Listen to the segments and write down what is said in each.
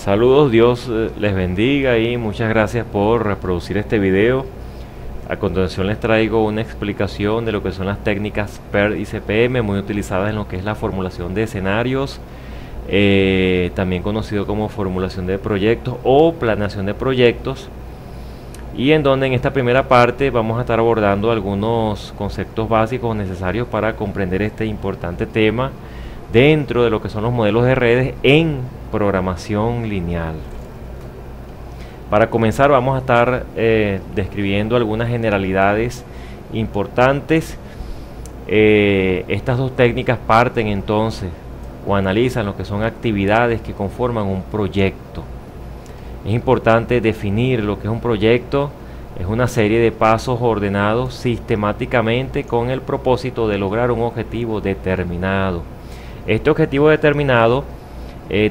Saludos, Dios les bendiga y muchas gracias por reproducir este video. A continuación les traigo una explicación de lo que son las técnicas PERT y CPM, muy utilizadas en lo que es la formulación de escenarios, también conocido como formulación de proyectos o planeación de proyectos, y en donde en esta primera parte vamos a estar abordando algunos conceptos básicos necesarios para comprender este importante tema dentro de lo que son los modelos de redes en programación lineal. Para comenzar vamos a estar describiendo algunas generalidades importantes. Estas dos técnicas parten entonces o analizan lo que son actividades que conforman un proyecto. Es importante definir lo que es un proyecto. Es una serie de pasos ordenados sistemáticamente con el propósito de lograr un objetivo determinado. Este objetivo determinado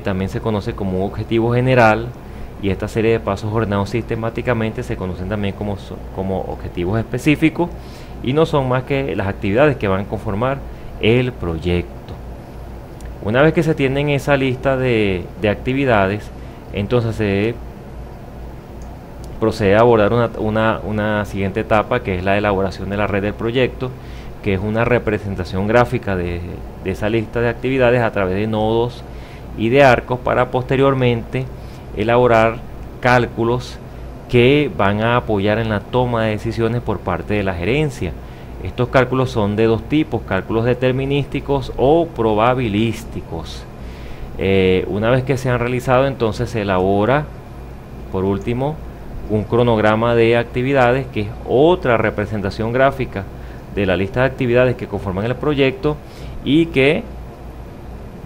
también se conoce como un objetivo general, y esta serie de pasos ordenados sistemáticamente se conocen también como objetivos específicos, y no son más que las actividades que van a conformar el proyecto. Una vez que se tienen esa lista de actividades, entonces se procede a abordar una siguiente etapa, que es la elaboración de la red del proyecto, que es una representación gráfica de esa lista de actividades a través de nodos y de arcos, para posteriormente elaborar cálculos que van a apoyar en la toma de decisiones por parte de la gerencia. Estos cálculos son de dos tipos: cálculos determinísticos o probabilísticos. Una vez que se han realizado, entonces se elabora por último un cronograma de actividades, que es otra representación gráfica de la lista de actividades que conforman el proyecto, y que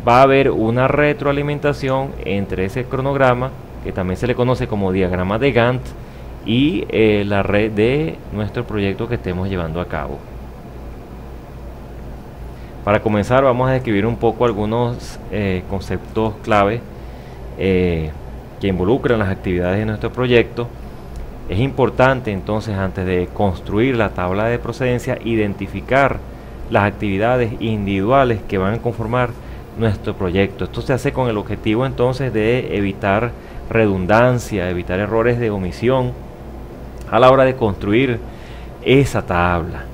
va a haber una retroalimentación entre ese cronograma, que también se le conoce como diagrama de Gantt, y la red de nuestro proyecto que estemos llevando a cabo. Para comenzar vamos a describir un poco algunos conceptos clave que involucran las actividades de nuestro proyecto. Es importante entonces, antes de construir la tabla de procedencia, identificar las actividades individuales que van a conformar nuestro proyecto. Esto se hace con el objetivo entonces de evitar redundancia, evitar errores de omisión a la hora de construir esa tabla.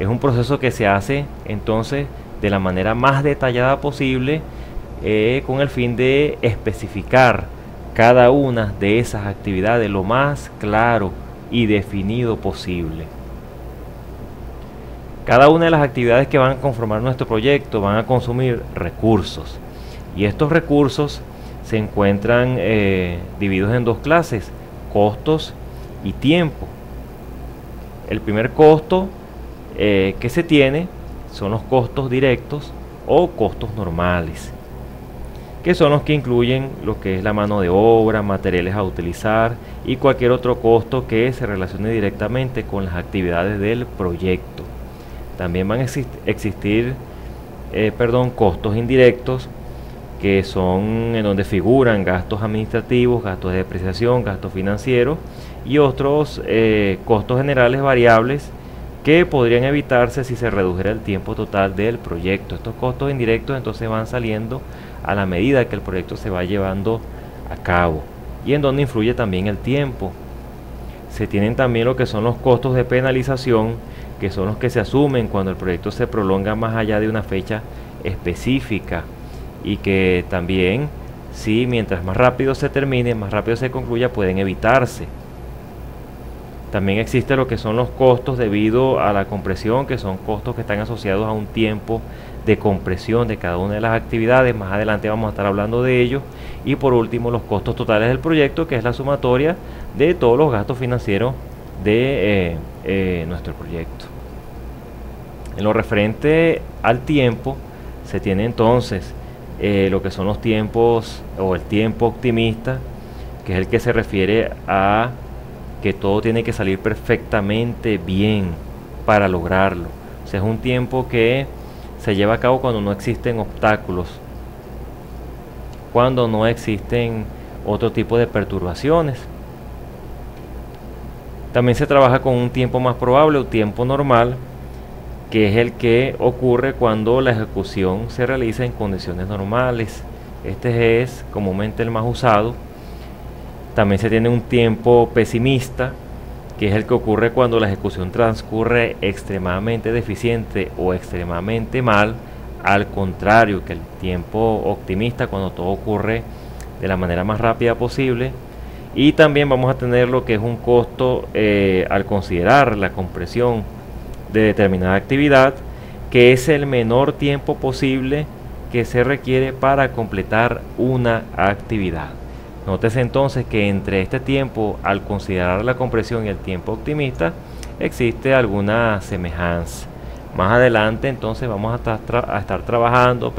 Es un proceso que se hace entonces de la manera más detallada posible, con el fin de especificar cada una de esas actividades lo más claro y definido posible. Cada una de las actividades que van a conformar nuestro proyecto van a consumir recursos, y estos recursos se encuentran divididos en dos clases: costos y tiempo. El primer costo que se tiene son los costos directos o costos normales, que son los que incluyen lo que es la mano de obra, materiales a utilizar y cualquier otro costo que se relacione directamente con las actividades del proyecto. También van a existir costos indirectos, que son en donde figuran gastos administrativos, gastos de depreciación, gastos financieros y otros costos generales variables que podrían evitarse si se redujera el tiempo total del proyecto. Estos costos indirectos entonces van saliendo a la medida que el proyecto se va llevando a cabo, y en donde influye también el tiempo. Se tienen también lo que son los costos de penalización, que son los que se asumen cuando el proyecto se prolonga más allá de una fecha específica, y que también, si mientras más rápido se termine, más rápido se concluya, pueden evitarse. También existe lo que son los costos debido a la compresión, que son costos que están asociados a un tiempo de compresión de cada una de las actividades. Más adelante vamos a estar hablando de ello. Y por último, los costos totales del proyecto, que es la sumatoria de todos los gastos financieros de nuestro proyecto. En lo referente al tiempo, se tiene entonces lo que son los tiempos, o el tiempo optimista, que es el que se refiere a que todo tiene que salir perfectamente bien para lograrlo. O sea, es un tiempo que se lleva a cabo cuando no existen obstáculos, cuando no existen otro tipo de perturbaciones. También se trabaja con un tiempo más probable o tiempo normal, que es el que ocurre cuando la ejecución se realiza en condiciones normales, este es comúnmente el más usado. También se tiene un tiempo pesimista, que es el que ocurre cuando la ejecución transcurre extremadamente deficiente o extremadamente mal, al contrario que el tiempo optimista, cuando todo ocurre de la manera más rápida posible. Y también vamos a tener lo que es un costo al considerar la compresión de determinada actividad, que es el menor tiempo posible que se requiere para completar una actividad. Nótese entonces que entre este tiempo al considerar la compresión y el tiempo optimista existe alguna semejanza. Más adelante entonces vamos a estar trabajando,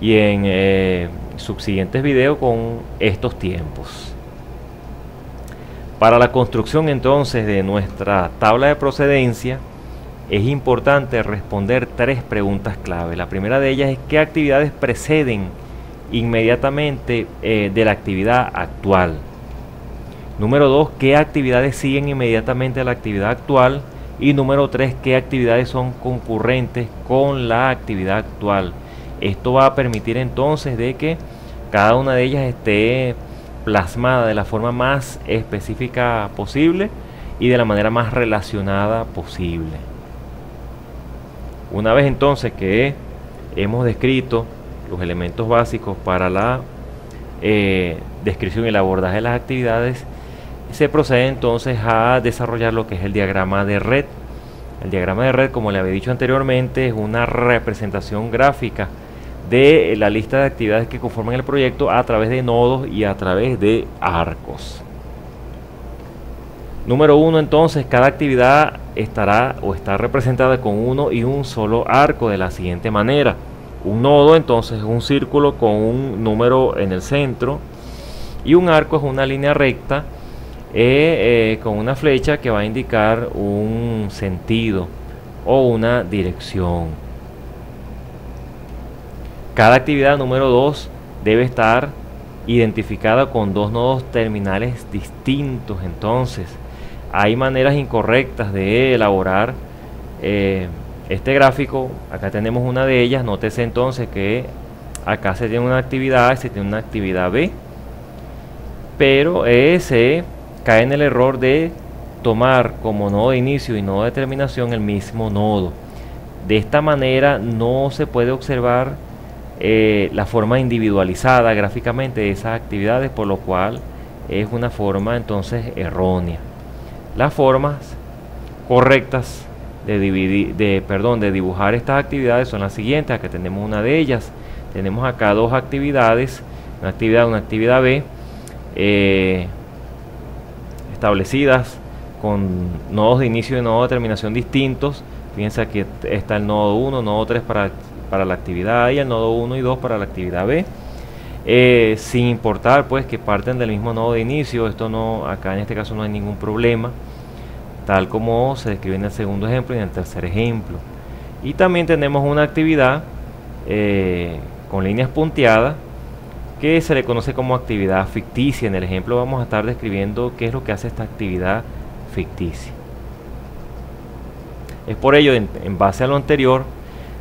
y en subsiguientes videos con estos tiempos. Para la construcción entonces de nuestra tabla de procedencia es importante responder 3 preguntas clave. La primera de ellas es: ¿qué actividades preceden inmediatamente de la actividad actual? Número 2, ¿qué actividades siguen inmediatamente a la actividad actual? Y número 3, ¿qué actividades son concurrentes con la actividad actual? Esto va a permitir entonces de que cada una de ellas esté plasmada de la forma más específica posible y de la manera más relacionada posible. Una vez entonces que hemos descrito los elementos básicos para la descripción y el abordaje de las actividades, se procede entonces a desarrollar lo que es el diagrama de red. El diagrama de red, como le había dicho anteriormente, es una representación gráfica de la lista de actividades que conforman el proyecto a través de nodos y a través de arcos. Número 1, entonces, cada actividad está representada con uno y un solo arco de la siguiente manera. Un nodo entonces es un círculo con un número en el centro, y un arco es una línea recta con una flecha que va a indicar un sentido o una dirección. Cada actividad número 2 debe estar identificada con 2 nodos terminales distintos. Entonces, hay maneras incorrectas de elaborar este gráfico. Acá tenemos una de ellas. Nótese entonces que acá se tiene una actividad A y se tiene una actividad B, pero se cae en el error de tomar como nodo de inicio y nodo de terminación el mismo nodo. De esta manera no se puede observar la forma individualizada gráficamente de esas actividades, por lo cual es una forma entonces errónea. Las formas correctas de dibujar estas actividades son las siguientes. Acá tenemos una de ellas. Tenemos acá 2 actividades, una actividad A y una actividad B, establecidas con nodos de inicio y nodos de terminación distintos. Fíjense, aquí está el nodo 1, nodo 3 para la actividad A y el nodo 1 y 2 para la actividad B, sin importar pues que parten del mismo nodo de inicio. Esto no, acá en este caso no hay ningún problema, tal como se describe en el segundo ejemplo y en el tercer ejemplo. Y también tenemos una actividad con líneas punteadas que se le conoce como actividad ficticia. En el ejemplo vamos a estar describiendo qué es lo que hace esta actividad ficticia. Es por ello, en base a lo anterior,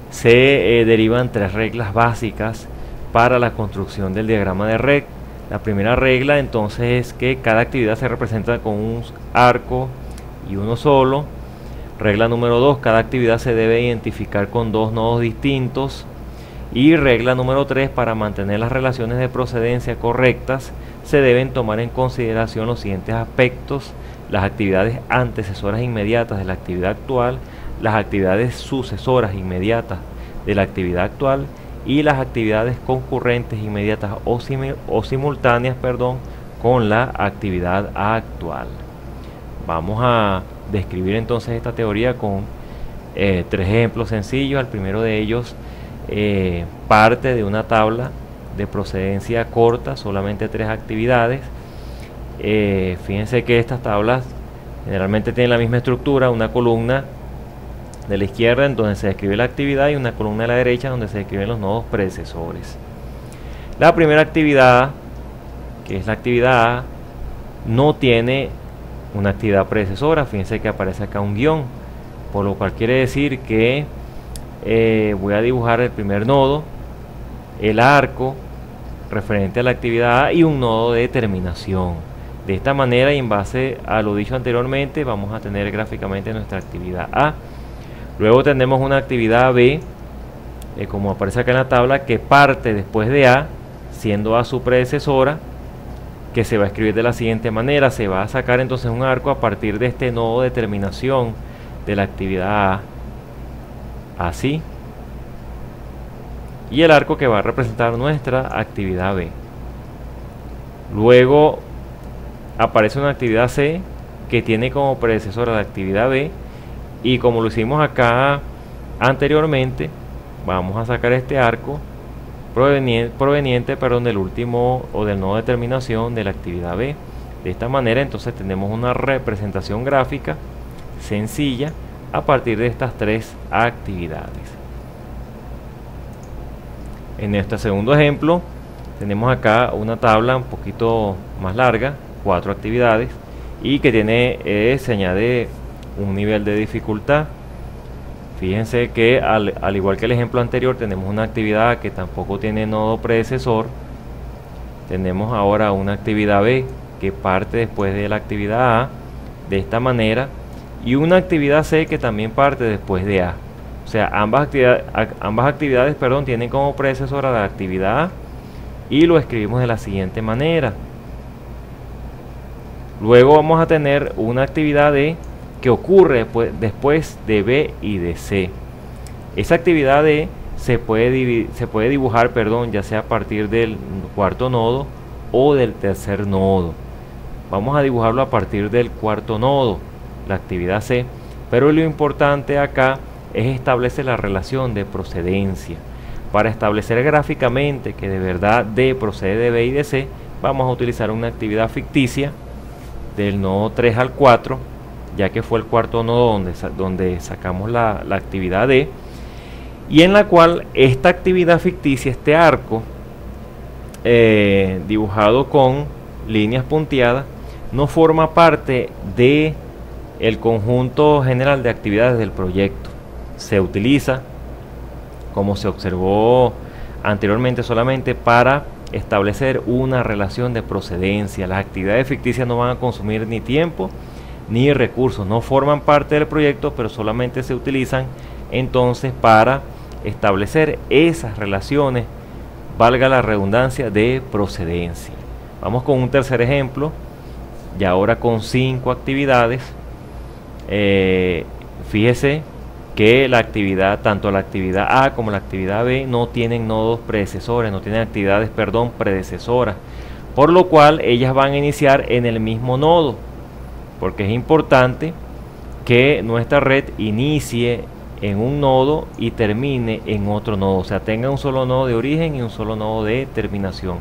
se derivan 3 reglas básicas para la construcción del diagrama de red. La primera regla entonces es que cada actividad se representa con un arco y uno solo. Regla número 2, cada actividad se debe identificar con 2 nodos distintos. Y regla número 3, para mantener las relaciones de procedencia correctas, se deben tomar en consideración los siguientes aspectos: las actividades antecesoras inmediatas de la actividad actual, las actividades sucesoras inmediatas de la actividad actual y las actividades concurrentes inmediatas o simultáneas con la actividad actual. Vamos a describir entonces esta teoría con 3 ejemplos sencillos. El primero de ellos parte de una tabla de procedencia corta, solamente 3 actividades. Fíjense que estas tablas generalmente tienen la misma estructura: una columna de la izquierda en donde se describe la actividad y una columna de la derecha donde se describen los nodos predecesores. La primera actividad, que es la actividad A, no tiene una actividad predecesora. Fíjense que aparece acá un guión, por lo cual quiere decir que voy a dibujar el primer nodo, el arco referente a la actividad A y un nodo de terminación. De esta manera, y en base a lo dicho anteriormente, vamos a tener gráficamente nuestra actividad A. Luego tenemos una actividad B, como aparece acá en la tabla, que parte después de A, siendo A su predecesora, que se va a escribir de la siguiente manera. Se va a sacar entonces un arco a partir de este nodo de terminación de la actividad A, así, y el arco que va a representar nuestra actividad B. Luego aparece una actividad C que tiene como predecesora la actividad B, y como lo hicimos acá anteriormente, vamos a sacar este arco proveniente del último o del nodo de terminación de la actividad B. De esta manera entonces tenemos una representación gráfica sencilla a partir de estas tres actividades. En este segundo ejemplo tenemos acá una tabla un poquito más larga, 4 actividades, y que tiene, se añade un nivel de dificultad. Fíjense que al igual que el ejemplo anterior, tenemos una actividad que tampoco tiene nodo predecesor. Tenemos ahora una actividad B que parte después de la actividad A, de esta manera, y una actividad C que también parte después de A. O sea, ambas actividades tienen como predecesora la actividad A, y lo escribimos de la siguiente manera. Luego vamos a tener una actividad D que ocurre después de B y de C. Esa actividad D se puede dibujar, ya sea a partir del cuarto nodo o del tercer nodo. Vamos a dibujarlo a partir del cuarto nodo, la actividad C, pero lo importante acá es establecer la relación de procedencia. Para establecer gráficamente que de verdad D procede de B y de C, vamos a utilizar una actividad ficticia del nodo 3 al 4, ya que fue el cuarto nodo donde sacamos la actividad D, y en la cual esta actividad ficticia, este arco dibujado con líneas punteadas, no forma parte de el conjunto general de actividades del proyecto. Se utiliza, como se observó anteriormente, solamente para establecer una relación de procedencia. Las actividades ficticias no van a consumir ni tiempo ni recursos, no forman parte del proyecto, pero solamente se utilizan entonces para establecer esas relaciones, valga la redundancia, de procedencia. Vamos con un tercer ejemplo, y ahora con 5 actividades. Fíjese que tanto la actividad A como la actividad B no tienen nodos predecesores, no tienen actividades, predecesoras, por lo cual ellas van a iniciar en el mismo nodo, porque es importante que nuestra red inicie en un nodo y termine en otro nodo, o sea, tenga un solo nodo de origen y un solo nodo de terminación,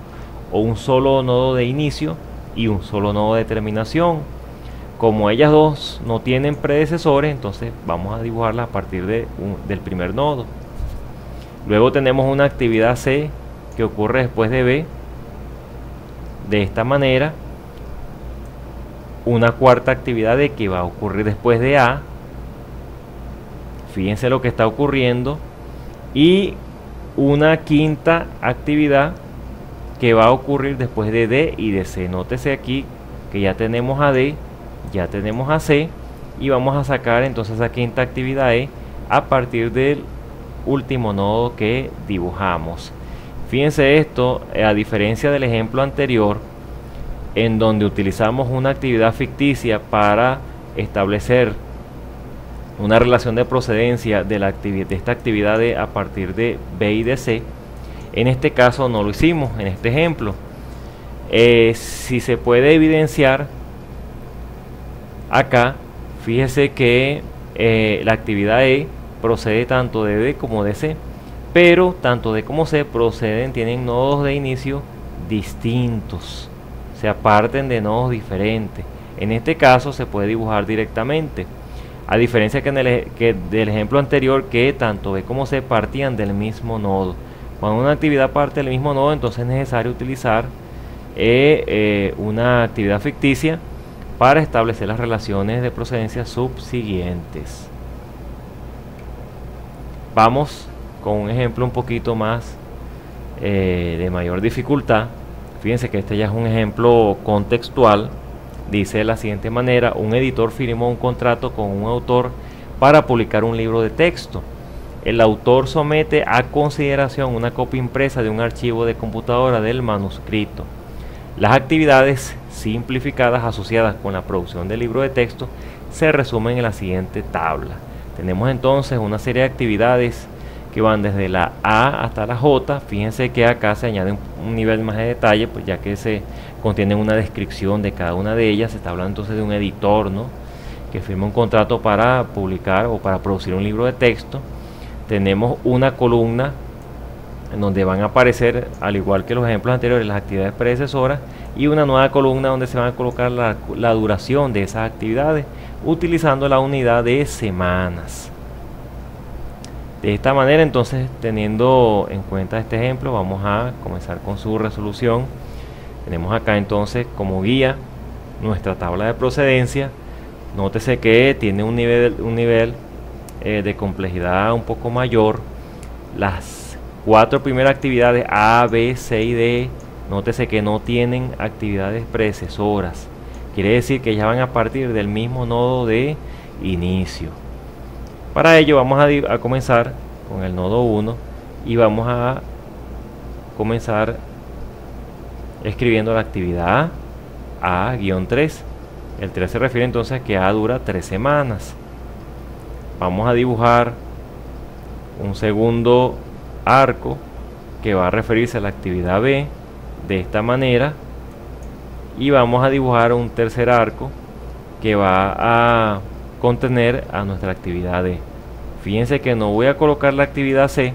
o un solo nodo de inicio y un solo nodo de terminación. Como ellas dos no tienen predecesores, entonces vamos a dibujarla a partir del primer nodo. Luego tenemos una actividad C que ocurre después de B, de esta manera. Una cuarta actividad D que va a ocurrir después de A. Fíjense lo que está ocurriendo. Y una quinta actividad que va a ocurrir después de D y de C. Nótese aquí que ya tenemos a D, ya tenemos a C, y vamos a sacar entonces esa quinta actividad E a partir del último nodo que dibujamos. Fíjense esto, a diferencia del ejemplo anterior, en donde utilizamos una actividad ficticia para establecer una relación de procedencia de esta actividad D a partir de B y de C. En este caso no lo hicimos, en este ejemplo. Si se puede evidenciar acá, fíjese que la actividad E procede tanto de D como de C, pero tanto D como C tienen nodos de inicio distintos, se parten de nodos diferentes. En este caso se puede dibujar directamente, a diferencia que del ejemplo anterior, que tanto B como C partían del mismo nodo. Cuando una actividad parte del mismo nodo, entonces es necesario utilizar una actividad ficticia para establecer las relaciones de procedencia subsiguientes. Vamos con un ejemplo un poquito más de mayor dificultad. Fíjense que este ya es un ejemplo contextual. Dice de la siguiente manera: un editor firmó un contrato con un autor para publicar un libro de texto. El autor somete a consideración una copia impresa de un archivo de computadora del manuscrito. Las actividades simplificadas asociadas con la producción del libro de texto se resumen en la siguiente tabla. Tenemos entonces una serie de actividades que van desde la A hasta la J. Fíjense que acá se añade un nivel más de detalle, pues ya que se contiene una descripción de cada una de ellas. Se está hablando entonces de un editor, ¿no?, que firma un contrato para publicar o para producir un libro de texto. Tenemos una columna en donde van a aparecer, al igual que los ejemplos anteriores, las actividades predecesoras, y una nueva columna donde se van a colocar la duración de esas actividades utilizando la unidad de semanas. De esta manera, entonces, teniendo en cuenta este ejemplo, vamos a comenzar con su resolución. Tenemos acá entonces como guía nuestra tabla de procedencia. Nótese que tiene un nivel de complejidad un poco mayor. Las 4 primeras actividades A, B, C y D, nótese que no tienen actividades predecesoras. Quiere decir que ya van a partir del mismo nodo de inicio. Para ello vamos a comenzar con el nodo 1 y vamos a comenzar escribiendo la actividad A-3. El 3 se refiere entonces a que A dura 3 semanas. Vamos a dibujar un segundo arco que va a referirse a la actividad B de esta manera, y vamos a dibujar un tercer arco que va a contener a nuestra actividad D. Fíjense que no voy a colocar la actividad C,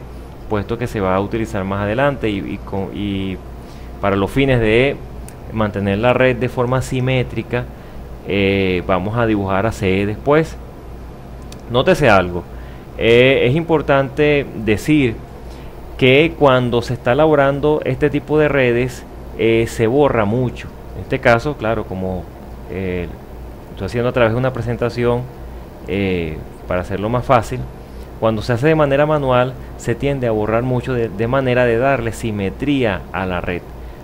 puesto que se va a utilizar más adelante, y para los fines de mantener la red de forma simétrica, vamos a dibujar a C después. Nótese algo, es importante decir que cuando se está elaborando este tipo de redes se borra mucho. En este caso, claro, como estoy haciendo a través de una presentación, para hacerlo más fácil, cuando se hace de manera manual se tiende a borrar mucho, de manera de darle simetría a la red.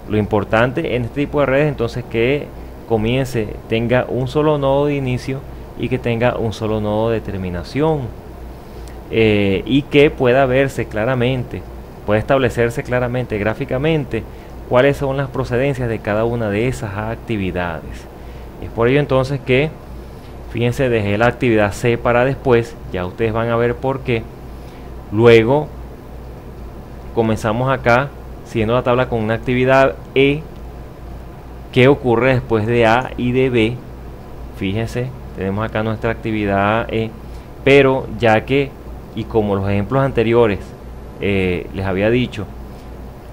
Lo importante en este tipo de redes entonces que tenga un solo nodo de inicio y que tenga un solo nodo de terminación, y que pueda verse claramente, puede establecerse claramente gráficamente cuáles son las procedencias de cada una de esas actividades. Es por ello entonces que, fíjense, dejé la actividad C para después, ya ustedes van a ver por qué. Luego comenzamos acá siguiendo la tabla con una actividad E que ocurre después de A y de B. Fíjense, tenemos acá nuestra actividad E, pero ya que, y como los ejemplos anteriores les había dicho,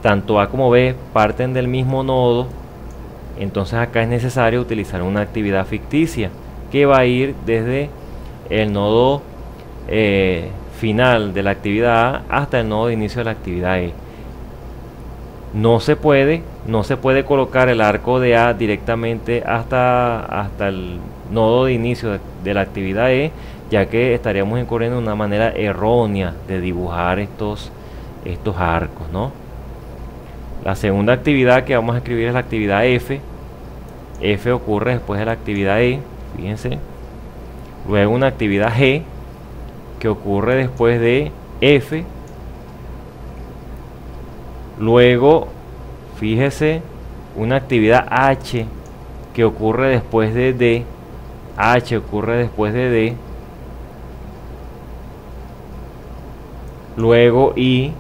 tanto A como B parten del mismo nodo, entonces acá es necesario utilizar una actividad ficticia que va a ir desde el nodo final de la actividad A hasta el nodo de inicio de la actividad E. No se puede colocar el arco de A directamente hasta el nodo de inicio de la actividad E, ya que estaríamos incurriendo en una manera errónea de dibujar estos arcos, ¿no? La segunda actividad que vamos a escribir es la actividad F. F ocurre después de la actividad E, fíjense. Luego una actividad G que ocurre después de F. Luego, fíjese, una actividad H que ocurre después de D. H ocurre después de D. Luego I,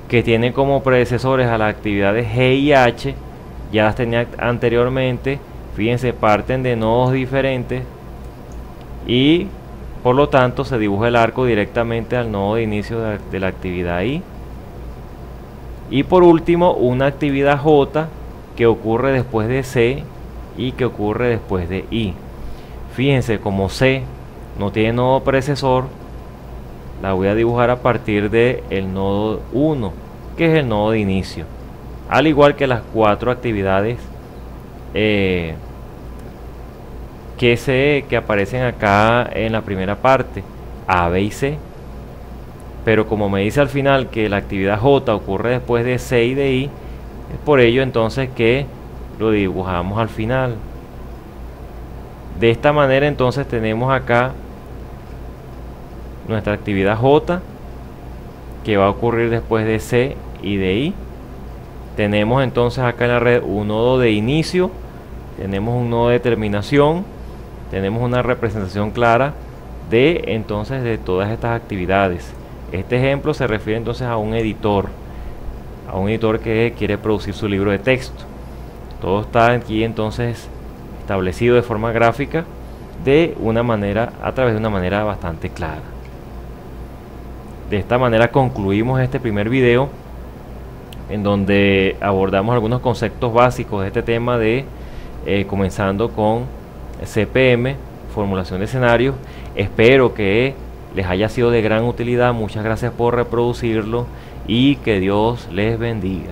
que tiene como predecesores a las actividades G y H, ya las tenía anteriormente. Fíjense, parten de nodos diferentes y por lo tanto se dibuja el arco directamente al nodo de inicio de la actividad I. Y por último, una actividad J que ocurre después de C y que ocurre después de I. Fíjense, como C no tiene nodo predecesor, la voy a dibujar a partir del nodo 1, que es el nodo de inicio, al igual que las 4 actividades que aparecen acá en la primera parte, A, B y C. pero como me dice al final que la actividad J ocurre después de C y de I, es por ello entonces que lo dibujamos al final. De esta manera entonces tenemos acá nuestra actividad J, que va a ocurrir después de C y de I. Tenemos entonces acá en la red un nodo de inicio, tenemos un nodo de terminación, tenemos una representación clara de todas estas actividades. Este ejemplo se refiere entonces a un editor que quiere producir su libro de texto. Todo está aquí entonces establecido de forma gráfica a través de una manera bastante clara. De esta manera concluimos este primer video, en donde abordamos algunos conceptos básicos de este tema comenzando con CPM, formulación de escenarios. Espero que les haya sido de gran utilidad. Muchas gracias por reproducirlo y que Dios les bendiga.